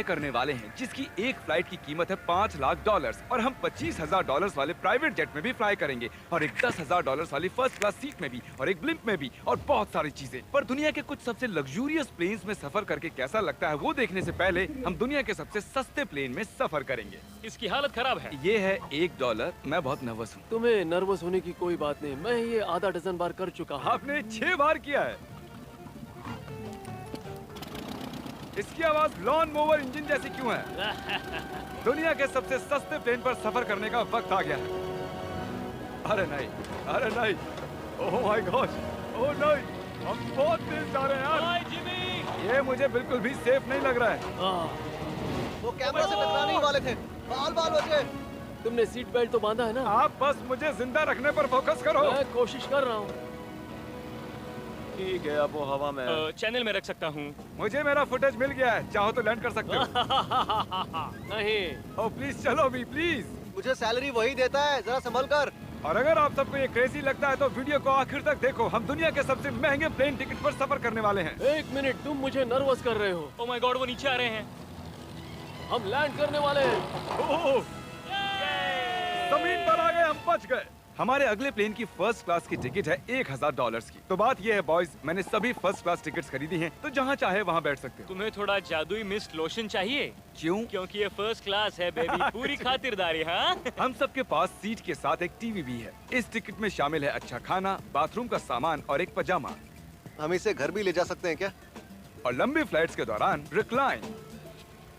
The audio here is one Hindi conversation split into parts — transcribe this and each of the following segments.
करने वाले हैं जिसकी एक फ्लाइट की कीमत है $5 लाख और हम $25,000 वाले प्राइवेट जेट में भी फ्लाई करेंगे और एक $10,000 वाली फर्स्ट क्लास सीट में भी और एक ब्लिम्प में भी और बहुत सारी चीजें। पर दुनिया के कुछ सबसे लग्जूरियस प्लेन्स में सफर करके कैसा लगता है वो देखने से पहले हम दुनिया के सबसे सस्ते प्लेन में सफर करेंगे। इसकी हालत खराब है। ये है $1। मैं बहुत नर्वस हूँ। तुम्हें नर्वस होने की कोई बात नहीं, मैं ये आधा डजन बार कर चुका हूँ। आपने 6 बार किया है। इसकी आवाज लॉन मोवर इंजन जैसी क्यों है? दुनिया के सबसे सस्ते प्लेन पर सफर करने का वक्त आ गया है। अरे नहीं, अरे नहीं, ओह माय गॉड, ओह नहीं, हम बहुत तेज जा रहे हैं यार। हाय जिमी, ये मुझे बिल्कुल भी सेफ नहीं लग रहा है। वो कैमरा से टकराने ही वाले थे। बाल बाल बचे। तुमने सीट बेल्ट तो बांधा है ना? आप बस मुझे जिंदा रखने पर फोकस करो। मैं कोशिश कर रहा हूँ। ठीक है, अब वो हवा में चैनल में रख सकता हूँ। मुझे मेरा फुटेज मिल गया है, चाहो तो लैंड कर सकते हो। नहीं। ओह प्लीज चलो भी प्लीज। मुझे सैलरी वही देता है, जरा संभल कर। और अगर आप सबको ये क्रेजी लगता है तो वीडियो को आखिर तक देखो। हम दुनिया के सबसे महंगे प्लेन टिकट पर सफर करने वाले हैं। 1 मिनट, तुम मुझे नर्वस कर रहे हो। ओह माय गॉड, वो नीचे आ रहे हैं। हम लैंड करने वाले हैं। ओह, जमीन पर आ गए, हम बच गए। हमारे अगले प्लेन की फर्स्ट क्लास की टिकट है $1,000 की। तो बात ये है बॉयज, मैंने सभी फर्स्ट क्लास टिकट्स खरीदी हैं, तो जहाँ चाहे वहाँ बैठ सकते हो। तुम्हें थोड़ा जादुई मिस्ट लोशन चाहिए? क्यों? क्योंकि ये फर्स्ट क्लास है बेबी, पूरी खातिरदारी। हाँ, हम सब के पास सीट के साथ एक टीवी भी है। इस टिकट में शामिल है अच्छा खाना, बाथरूम का सामान और एक पजामा। हम इसे घर भी ले जा सकते हैं क्या? और लंबी फ्लाइट्स के दौरान रिक्लाइन,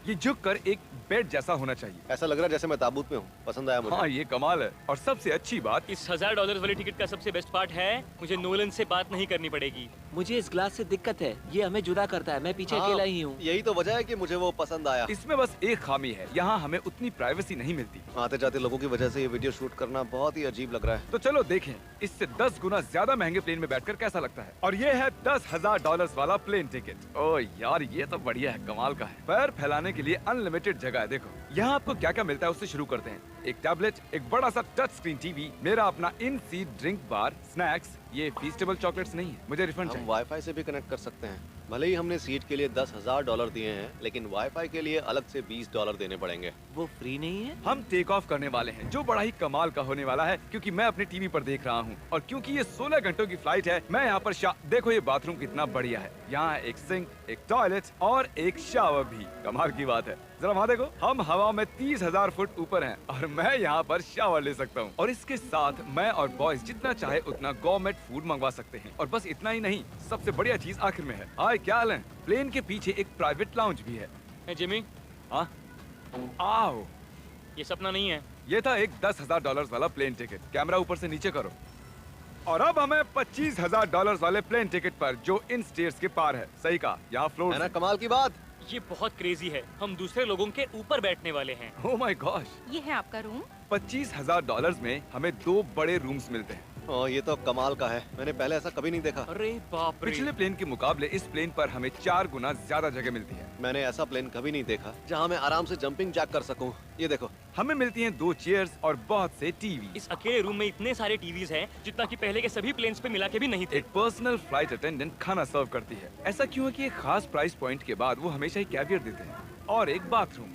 ये झुक कर एक बेड जैसा होना चाहिए। ऐसा लग रहा है जैसे मैं ताबूत में हूँ। पसंद आया मुझे। हाँ ये कमाल है। और सबसे अच्छी बात, इस $1,000 वाली टिकट का सबसे बेस्ट पार्ट है मुझे नोलन से बात नहीं करनी पड़ेगी। मुझे इस ग्लास से दिक्कत है, ये हमें जुदा करता है। मैं पीछे अकेला ही हूँ। यही तो वजह है कि मुझे वो पसंद आया। इसमें बस एक खामी है, यहाँ हमें उतनी प्राइवेसी नहीं मिलती। आते जाते लोगों की वजह से ये वीडियो शूट करना बहुत ही अजीब लग रहा है। तो चलो देखें इससे 10 गुना ज्यादा महंगे प्लेन में बैठकर कैसा लगता है। और ये है $10,000 वाला प्लेन टिकट। ओह यार ये तो बढ़िया है, कमाल का है। पैर फैलाने के लिए अनलिमिटेड जगह है। देखो यहाँ आपको क्या क्या मिलता है उससे शुरू करते हैं। एक टैबलेट, एक बड़ा सा टच स्क्रीन टीवी, मेरा अपना इन सीट ड्रिंक बार, स्नैक्स। ये फीस्टेबल चॉकलेट्स नहीं है, मुझे रिफंड हम चाहिए। वाईफाई से भी कनेक्ट कर सकते हैं। भले ही हमने सीट के लिए $10,000 दिए हैं, लेकिन वाईफाई के लिए अलग से $20 देने पड़ेंगे। वो फ्री नहीं है? हम टेक ऑफ करने वाले हैं, जो बड़ा ही कमाल का होने वाला है क्योंकि मैं अपने टीवी पर देख रहा हूँ और क्योंकि ये 16 घंटों की फ्लाइट है। मैं यहाँ पर देखो ये बाथरूम कितना बढ़िया है। यहाँ एक सिंक, एक टॉयलेट और एक शावर भी। कमाल की बात है, जरा वहाँ देखो, हम हवा में 30,000 फुट ऊपर हैं और मैं यहाँ पर शावर ले सकता हूँ। और इसके साथ मैं और बॉयज जितना चाहे उतना गवर्नमेंट फूड मंगवा सकते हैं। और बस इतना ही नहीं, सबसे बढ़िया चीज आखिर में है। हाय क्या हाल है? प्लेन के पीछे एक प्राइवेट लाउंज भी है। है जिमी, हाँ आओ, ये सपना नहीं है। ये था एक $10,000 वाला प्लेन टिकट। कैमरा ऊपर से नीचे करो। और अब हमें $25,000 वाले प्लेन टिकट पर, जो इन स्टेयर्स के पार है। सही कहा, यहाँ है फ्लोर ना कमाल की बात? ये बहुत क्रेजी है, हम दूसरे लोगों के ऊपर बैठने वाले हैं। Oh my gosh. ये है आपका रूम। $25,000 में हमें 2 बड़े रूम्स मिलते हैं। ये तो कमाल का है, मैंने पहले ऐसा कभी नहीं देखा। अरे बाप रे, पिछले प्लेन के मुकाबले इस प्लेन पर हमें 4 गुना ज्यादा जगह मिलती है। मैंने ऐसा प्लेन कभी नहीं देखा जहाँ मैं आराम से जंपिंग जैक कर सकूं। ये देखो, हमें मिलती हैं 2 चेयर्स और बहुत से टीवी। इस अकेले रूम में इतने सारे टीवीज हैं जितना कि पहले के सभी प्लेन्स पे मिला के भी नहीं थे। एक पर्सनल फ्लाइट अटेंडेंट खाना सर्व करती है। ऐसा क्यों है कि एक खास प्राइस पॉइंट के बाद वो हमेशा ही कैवियर देते हैं। और एक बाथरूम।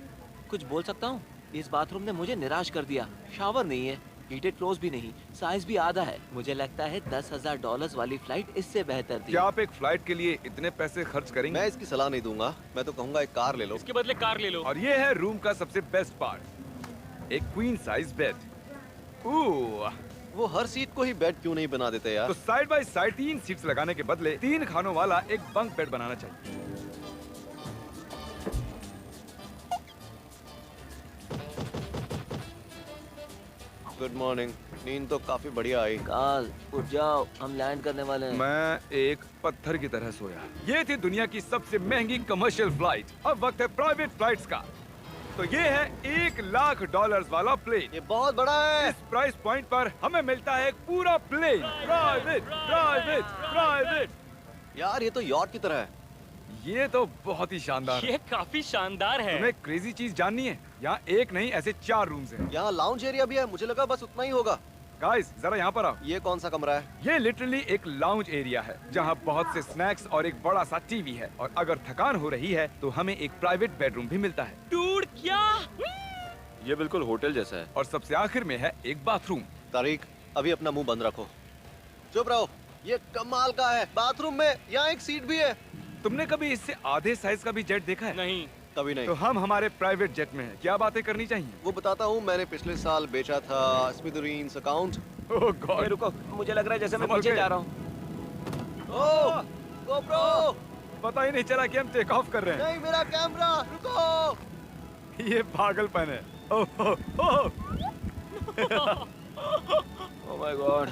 कुछ बोल सकता हूँ? इस बाथरूम ने मुझे निराश कर दिया। शावर नहीं है, हीटेड फ्लोर्स भी नहीं, साइज भी आधा है। मुझे लगता है $10,000 वाली फ्लाइट इससे बेहतर थी। क्या आप एक फ्लाइट के लिए इतने पैसे खर्च करेंगे? मैं इसकी सलाह नहीं दूंगा। मैं तो कहूँगा एक कार ले लो। इसके बदले कार ले लो। और ये है रूम का सबसे बेस्ट पार्ट, एक क्वीन साइज बेड। वो हर सीट को ही बेड क्यों नहीं बना देते यार? तो साइड बाय साइड 3 सीट्स लगाने के बदले 3 खानों वाला एक बंक बेड बनाना चाहिए। Good morning. नींद तो काफी बढ़िया आई। काल उठ जाओ, हम लैंड करने वाले हैं। मैं एक पत्थर की तरह सोया। ये थी दुनिया की सबसे महंगी कमर्शियल फ्लाइट। अब वक्त है प्राइवेट फ्लाइट्स का। तो ये है $1,00,000 वाला प्लेन। ये बहुत बड़ा है। इस प्राइस पॉइंट पर हमें मिलता है एक पूरा प्लेन। Private private private. यार ये तो यॉट की तरह है। ये तो बहुत ही शानदार है। ये काफी शानदार है। तुम्हें क्रेजी चीज जाननी है? यहाँ एक नहीं ऐसे 4 रूम्स हैं। यहाँ लाउंज एरिया भी है, मुझे लगा बस उतना ही होगा। गाइस जरा यहाँ पर आओ। ये कौन सा कमरा है? ये लिटरली एक लाउंज एरिया है जहाँ बहुत से स्नैक्स और एक बड़ा सा टीवी है, और अगर थकान हो रही है तो हमें एक प्राइवेट बेडरूम भी मिलता है। डूड क्या? ये बिल्कुल होटल जैसा है। और सबसे आखिर में है एक बाथरूम। तारिक, अभी अपना मुंह बंद रखो। चुप रहो। ये कमाल का है। बाथरूम में यहाँ एक सीट भी है। तुमने कभी इससे आधे साइज का भी जेट देखा है? नहीं। कभी नहीं। तो हम हमारे प्राइवेट जेट में हैं। क्या बातें करनी चाहिए? वो बताता हूँ, मैंने पिछले साल बेचा था स्मिथुरीन्स अकाउंट। ओह ए, गॉड। रुको, मुझे लग रहा है जैसे मैं संभल पीछे के। जा रहा हूँ। ओह, GoPro! पता ही नहीं चला कि हम टेक ऑफ कर रहे नहीं, मेरा कैमरा, रुको। हैं। ये पागलपन है। Oh oh oh. Oh my god.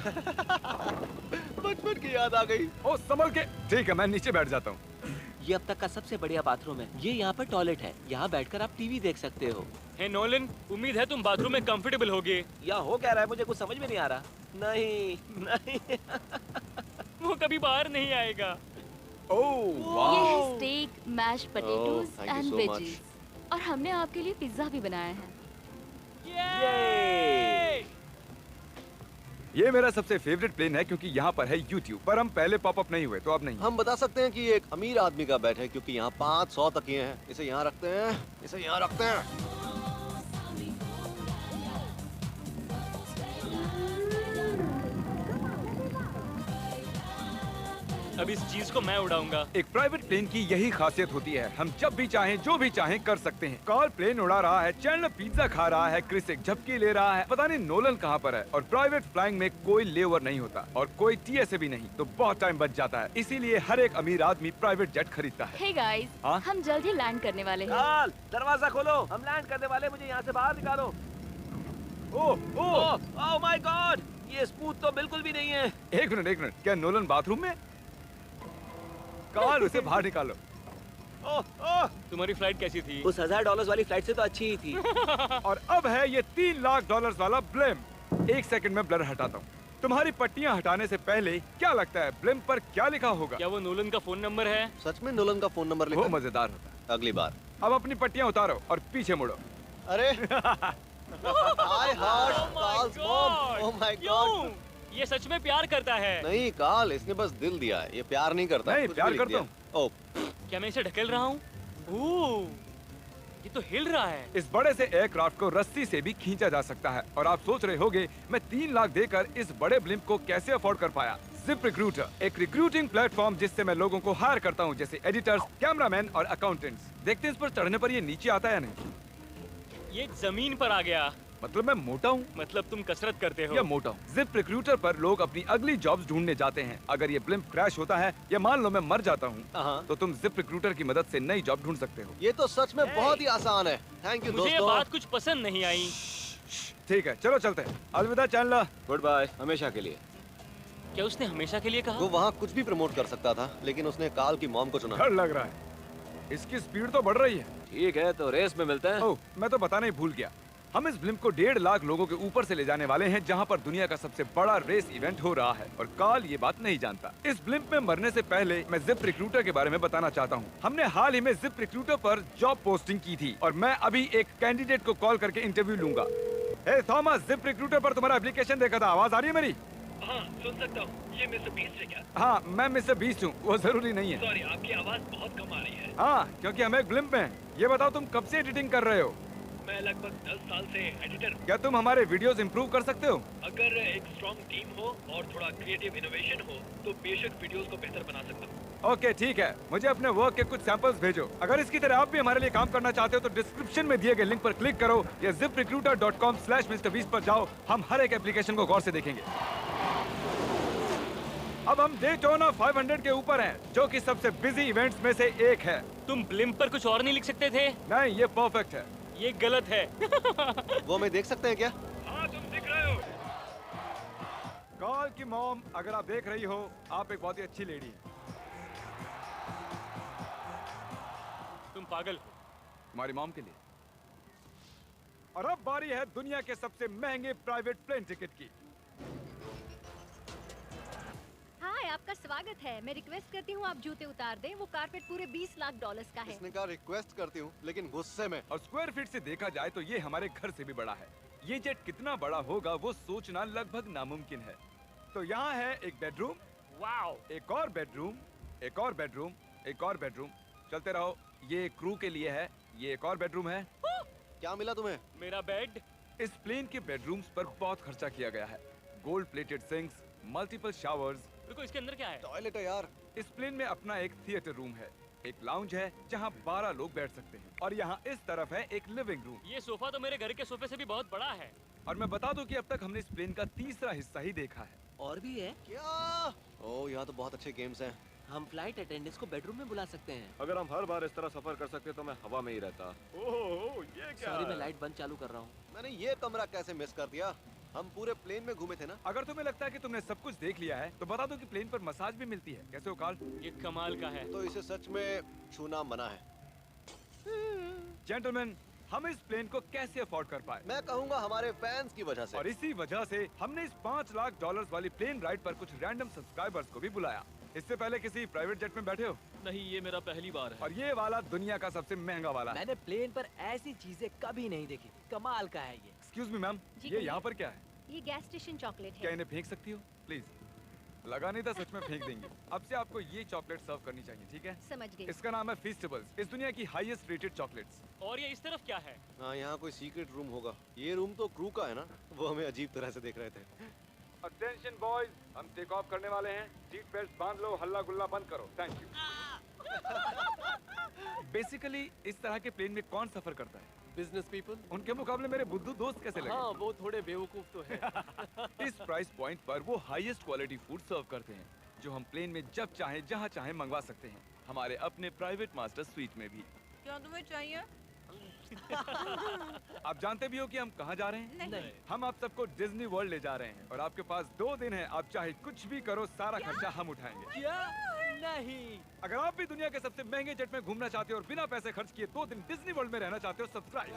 बचपन की याद आ गई। ओह संभल के। ठीक है, मैं नीचे बैठ जाता हूँ। ये अब तक का सबसे बढ़िया बाथरूम है। ये यहाँ पर टॉयलेट है। यहाँ बैठकर आप टीवी देख सकते हो। हे नोलन, उम्मीद है तुम बाथरूम में कंफर्टेबल होगे। या हो क्या रहा है, मुझे कुछ समझ में नहीं आ रहा। नहीं नहीं। वो कभी बाहर नहीं आएगा। ओह ये वाह। है steak, mash potatoes thank you and so veggies. और हमने आपके लिए पिज्जा भी बनाया है। ये ये मेरा सबसे फेवरेट प्लेन है क्योंकि यहाँ पर है YouTube, पर हम पहले पॉपअप नहीं हुए तो अब नहीं। हम बता सकते हैं कि ये एक अमीर आदमी का बेड है क्योंकि यहाँ 500 तकिए हैं। इसे यहाँ रखते हैं, इसे यहाँ रखते हैं। अब इस चीज को मैं उड़ाऊंगा। एक प्राइवेट प्लेन की यही खासियत होती है, हम जब भी चाहें जो भी चाहें कर सकते हैं। कार्ल प्लेन उड़ा रहा है, चैंडलर पिज्जा खा रहा है, क्रिस एक झपकी ले रहा है, पता नहीं नोलन कहाँ पर है। और प्राइवेट फ्लाइंग में कोई लेओवर नहीं होता और कोई TSA भी नहीं, तो बहुत टाइम बच जाता है। इसीलिए हर एक अमीर आदमी प्राइवेट जेट खरीदता है। हे गाइस, हाँ? हम जल्द ही लैंड करने वाले हैं। काल, दरवाजा खोलो, हम लैंड करने वाले। मुझे यहाँ से बाहर निकालो। ओह ओह। ओह माय गॉड, ये स्मूथ तो बिल्कुल भी नहीं है। एक मिनट, क्या नोलन बाथरूम में? कार्ल, उसे बाहर निकालो। ओह ओह, तुम्हारी फ्लाइट कैसी थी? उस $1000 वाली फ्लाइट से तो अच्छी ही थी। और अब है ये $3 लाख वाला ब्लिम। एक सेकंड में ब्लर हटाता हूँ। तुम्हारी पट्टियाँ हटाने से पहले क्या लगता है ब्लिम पर क्या लिखा होगा? क्या वो नोलन का फोन नंबर है? सच में नोलन का फोन नंबर वो लिखा है? मजेदार होता है। अगली बार। अब अपनी पट्टियाँ उतारो और पीछे मुड़ो। अरे I heard Carl's mom. Oh my God. क्यों? ये सच में प्यार करता है। नहीं कार्ल, इसने बस दिल दिया है। ये प्यार नहीं करता। नहीं, कुछ प्यार भी लिख करता दिया। ओह, क्या मैं इसे ढकेल रहा हूँ? ओह, ये तो हिल रहा है। इस बड़े से एयरक्राफ्ट को रस्सी से भी खींचा जा सकता है। और आप सोच रहे होंगे मैं 3 लाख देकर इस बड़े ब्लिम्प को कैसे अफोर्ड कर पाया। जिप रिक्रूटर, एक रिक्रूटिंग प्लेटफॉर्म जिससे मैं लोगों को हायर करता हूँ, जैसे एडिटर्स, कैमरामैन और अकाउंटेंट्स। देखते हैं इस पर चढ़ने पर ये नीचे आता है या नहीं। ये जमीन पर आ गया। मतलब मैं मोटा हूँ मतलब तुम कसरत करते हो। या मोटा हूँ। जिप रिक्रूटर पर लोग अपनी अगली जॉब्स ढूंढने जाते हैं। अगर ये ब्लिम्प क्रैश होता है या मान लो मैं मर जाता हूँ, हाँ। तो तुम जिप रिक्रूटर की मदद से नई जॉब ढूंढ सकते हो। ये तो सच में बहुत ही आसान है। थैंक यू मुझे ये दोस्तों। बात कुछ पसंद नहीं आई। ठीक है, चलो चलते हैं। अलविदा चैंडलर। गुड बाय, हमेशा के लिए। क्या उसने हमेशा के लिए कहा? वो वहाँ कुछ भी प्रमोट कर सकता था, लेकिन उसने कार्ल की मॉम को चुना। डर लग रहा है। इसकी स्पीड तो बढ़ रही है। ठीक है, तो रेस में मिलते हैं। ओह, मैं तो बताना ही भूल गया। हम इस ब्लिम्प को 1.5 लाख लोगों के ऊपर से ले जाने वाले हैं, जहां पर दुनिया का सबसे बड़ा रेस इवेंट हो रहा है। और कार्ल ये बात नहीं जानता। इस ब्लिम्प में मरने से पहले मैं जिप रिक्रूटर के बारे में बताना चाहता हूँ। हमने हाल ही में जिप रिक्रूटर पर जॉब पोस्टिंग की थी और मैं अभी एक कैंडिडेट को कॉल करके इंटरव्यू लूंगा। हे थॉमस, जिप रिक्रूटर पर तुम्हारा एप्लीकेशन देखा था। आवाज आ रही है मेरी? हाँ, सुन सकता हूँ। ये मिस्टर बीस्ट है क्या? हाँ, मैं मिस्टर बीस्ट हूँ। वो जरूरी नहीं है। सॉरी, आपकी आवाज बहुत कम आ रही है। हाँ, क्योंकि हम एक ब्लिम्प में हैं। ये बताओ तुम कब से एडिटिंग कर रहे हो? मैं लगभग 10 साल से एडिटर हूँ। क्या तुम हमारे वीडियोस इंप्रूव कर सकते हो? अगर एक स्ट्रॉन्ग टीम हो और थोड़ा क्रिएटिव इनोवेशन हो तो बेशक वीडियोस को बेहतर बना सकता हूँ। ओके, ठीक है। मुझे अपने वर्क के कुछ सैंपल्स भेजो। अगर इसकी तरह आप भी हमारे लिए काम करना चाहते हो तो डिस्क्रिप्शन में दिए गए लिंक पर क्लिक करो या ziprecruiter.com/MrBeast पर जाओ। हम हर एक एप्लीकेशन को गौर से देखेंगे। अब हम डेटोना 500 के ऊपर हैं, जो कि सबसे बिजी इवेंट्स में से एक है। तुम ब्लिम्प पर कुछ और नहीं लिख सकते थे? नहीं, ये परफेक्ट है। ये गलत है। वो हमें देख सकते हैं क्या? हाँ, तुम दिख रहे हो। कॉल की मॉम, अगर आप देख रही हो, आप एक बहुत ही अच्छी लेडी हैं। तुम पागल हो। तुम्हारी मॉम के लिए। और अब बारी है दुनिया के सबसे महंगे प्राइवेट प्लेन टिकट की। Hi, आपका स्वागत है। मैं रिक्वेस्ट करती हूँ आप जूते उतार दें। वो कारपेट पूरे 20 लाख डॉलर्स का है। इसने कहा रिक्वेस्ट करती हूँ, लेकिन गुस्से में। और स्क्वायर फीट से देखा जाए तो ये हमारे घर से भी बड़ा है। ये जेट कितना बड़ा होगा वो सोचना लगभग नामुमकिन है। तो यहाँ है एक बेडरूम, वाओ, एक और बेडरूम, एक और बेडरूम, एक और बेडरूम। चलते रहो। ये क्रू के लिए है। ये एक और बेडरूम है। क्या मिला तुम्हें? मेरा बेड। इस प्लेन के बेडरूम्स पर बहुत खर्चा किया गया है। Gold plated sinks, multiple showers. रुको, इसके अंदर क्या है? टॉयलेट है यार। इस प्लेन में अपना एक थिएटर रूम है, एक लाउंज है जहाँ 12 लोग बैठ सकते हैं, और यहाँ इस तरफ है एक लिविंग रूम। ये सोफा तो मेरे घर के सोफे से भी बहुत बड़ा है। और मैं बता दूं कि अब तक हमने इस प्लेन का तीसरा हिस्सा ही देखा है। और भी है। क्या? ओह, यहाँ तो बहुत अच्छे गेम्स हैं। हम फ्लाइट अटेंडेंट्स को बेडरूम में बुला सकते हैं। अगर हम हर बार इस तरह सफर कर सकते तो मैं हवा में ही रहता। ओह, ये क्या? सॉरी, मैं लाइट बंद चालू कर रहा हूँ। मैंने ये कमरा कैसे मिस कर दिया? हम पूरे प्लेन में घूमे थे ना। अगर तुम्हें लगता है कि तुमने सब कुछ देख लिया है तो बता दो कि प्लेन पर मसाज भी मिलती है। कैसे हो कार्ल? ये कमाल का है। तो इसे सच में छूना मना है। जेंटलमैन, हम इस प्लेन को कैसे अफोर्ड कर पाए? मैं कहूँगा हमारे फैंस की वजह से। और इसी वजह से हमने इस 5 लाख डॉलर्स वाली प्लेन राइड पर कुछ रैंडम सब्सक्राइबर्स को भी बुलाया। इससे पहले किसी प्राइवेट जेट में बैठे हो? नहीं, ये मेरा पहली बार है। और ये वाला दुनिया का सबसे महंगा वाला है। मैंने प्लेन पर ऐसी चीजें कभी नहीं देखी। कमाल का है ये। एक्सक्यूज मी मैम, जी, ये कहिए। यहाँ पर क्या है? ये गैस स्टेशन चॉकलेट क्या है। इन्हें फेंक सकती हो प्लीज? लगा नहीं था, सच में फेंक देंगे। अब से आपको ये चॉकलेट सर्व करनी चाहिए, ठीक है? समझ गई। इसका नाम है फीस्टेबल्स, इस दुनिया की हाईएस्ट रेटेड चॉकलेट्स। और ये इस तरफ क्या है? हाँ, यहाँ कोई सीक्रेट रूम होगा। ये रूम तो क्रू का है ना? वो हमें अजीब तरह से देख रहे थे। अटेंशन बॉयज, हम टेक ऑफ करने वाले हैं। सीट बेल्ट बांध लो, हल्ला गुल्ला बंद करो। Thank you. बेसिकली इस तरह के प्लेन में कौन सफर करता है? Business people. उनके मुकाबले मेरे बुद्धू दोस्त कैसे लगे? हाँ, वो थोड़े बेवकूफ तो है। इस प्राइस पॉइंट पर वो हाईएस्ट क्वालिटी फूड सर्व करते हैं, जो हम प्लेन में जब चाहे जहाँ चाहे मंगवा सकते हैं, हमारे अपने प्राइवेट मास्टर स्वीट में भी। क्या तुम्हें चाहिए? आप जानते भी हो कि हम कहाँ जा रहे हैं? नहीं। हम आप सबको डिज्नी वर्ल्ड ले जा रहे हैं, और आपके पास 2 दिन है। आप चाहे कुछ भी करो, सारा खर्चा हम उठाएंगे। क्या? नहीं। अगर आप भी दुनिया के सबसे महंगे जेट में घूमना चाहते हो और बिना पैसे खर्च किए 2 दिन डिज्नी वर्ल्ड में रहना चाहते हो, सब्सक्राइब